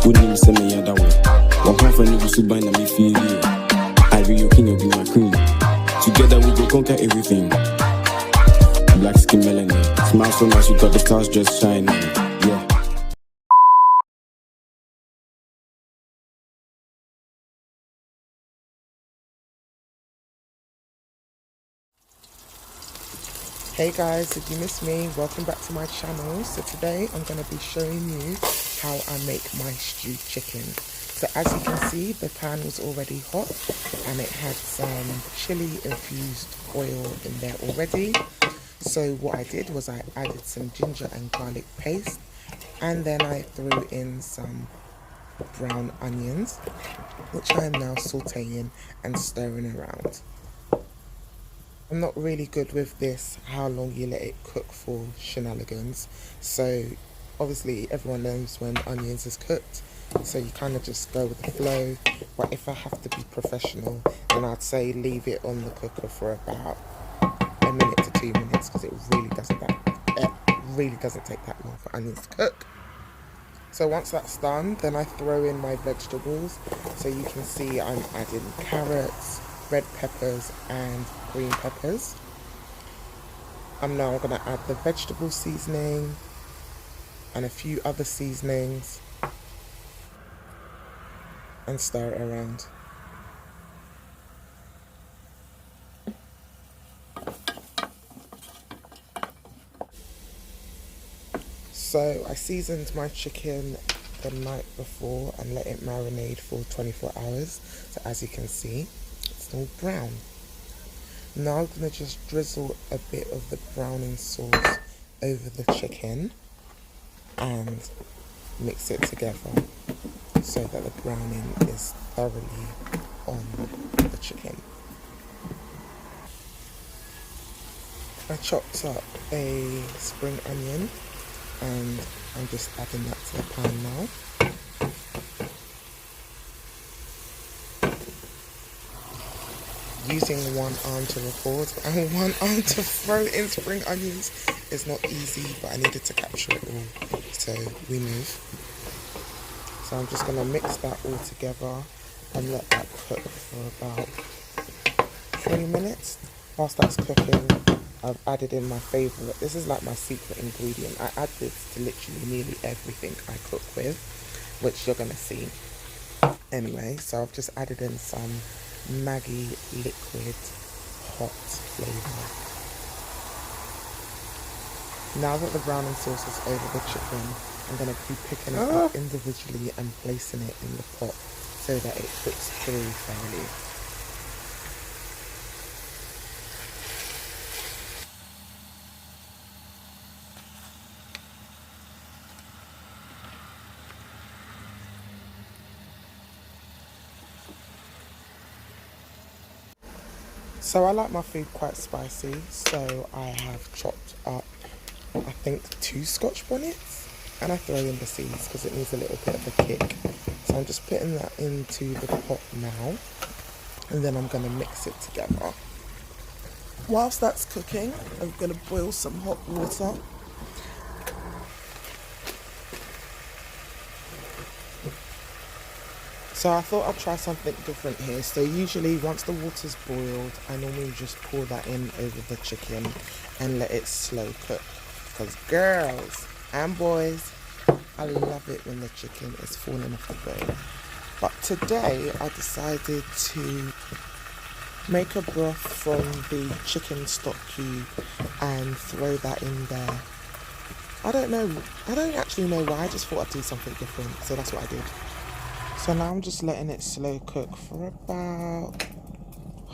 Wouldn't even send me that way. One half a nigga so bind me feel you. I be your king, you'll be my queen. Together we go conquer everything. Black skin melanin. Smile so nice, you got the stars just shining. Yeah. Hey guys, if you missed me, welcome back to my channel. So today I'm going to be showing you how I make my stewed chicken. So as you can see, the pan was already hot and it had some chili infused oil in there already. So what I did was I added some ginger and garlic paste, and then I threw in some brown onions, which I am now sauteing and stirring around. I'm not really good with this, how long you let it cook for shenanigans. So obviously everyone knows when onions is cooked, so you kind of just go with the flow. But if I have to be professional, then I'd say leave it on the cooker for about a minute to 2 minutes, because it really doesn't take that long for onions to cook. So once that's done, then I throw in my vegetables. So you can see I'm adding carrots, red peppers and green peppers. I'm now going to add the vegetable seasoning and a few other seasonings and stir it around. So I seasoned my chicken the night before and let it marinate for 24 hours. So as you can see, it's all brown. Now I'm going to just drizzle a bit of the browning sauce over the chicken and mix it together so that the browning is thoroughly on the chicken. I chopped up a spring onion and I'm just adding that to the pan now. Using one arm to record and one arm to throw in spring onions is not easy, but I needed to capture it all, so we move. So I'm just going to mix that all together and let that cook for about 20 minutes. Whilst that's cooking, I've added in my favourite, this is like my secret ingredient. I add this to literally nearly everything I cook with, which you're going to see. Anyway, so I've just added in some Maggi liquid hot flavour. Now that the browning sauce is over the chicken, I'm going to be picking it up individually and placing it in the pot so that it cooks through thoroughly. So I like my food quite spicy, so I have chopped up, I think, 2 Scotch bonnets, and I throw in the seeds because it needs a little bit of a kick. So I'm just putting that into the pot now, and then I'm going to mix it together. Whilst that's cooking, I'm going to boil some hot water. So I thought I'd try something different here. So usually once the water's boiled, I normally just pour that in over the chicken and let it slow cook. Because girls and boys, I love it when the chicken is falling off the bone. But today I decided to make a broth from the chicken stock cube and throw that in there. I don't actually know why, I just thought I'd do something different, so that's what I did. So now I'm just letting it slow cook for about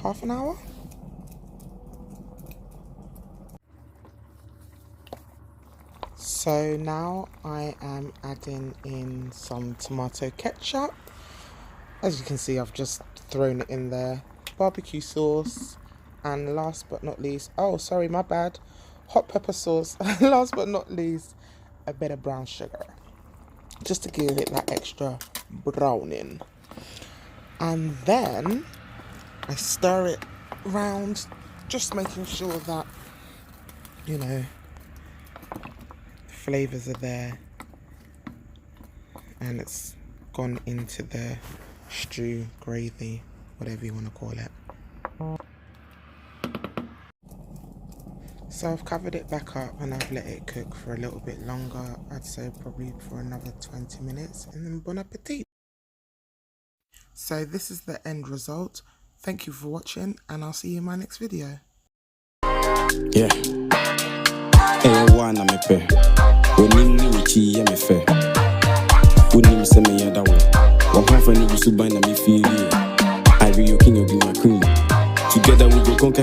half an hour. So now I am adding in some tomato ketchup. As you can see, I've just thrown it in there. Barbecue sauce, and last but not least, oh sorry, my bad, hot pepper sauce. Last but not least, a bit of brown sugar, just to give it that extra browning. And then I stir it round, just making sure that, you know, the flavours are there and it's gone into the stew, gravy, whatever you want to call it. So I've covered it back up and I've let it cook for a little bit longer. I'd say probably for another 20 minutes, and then bon appetit. So this is the end result. Thank you for watching, and I'll see you in my next video. Yeah. Hey, one, I'm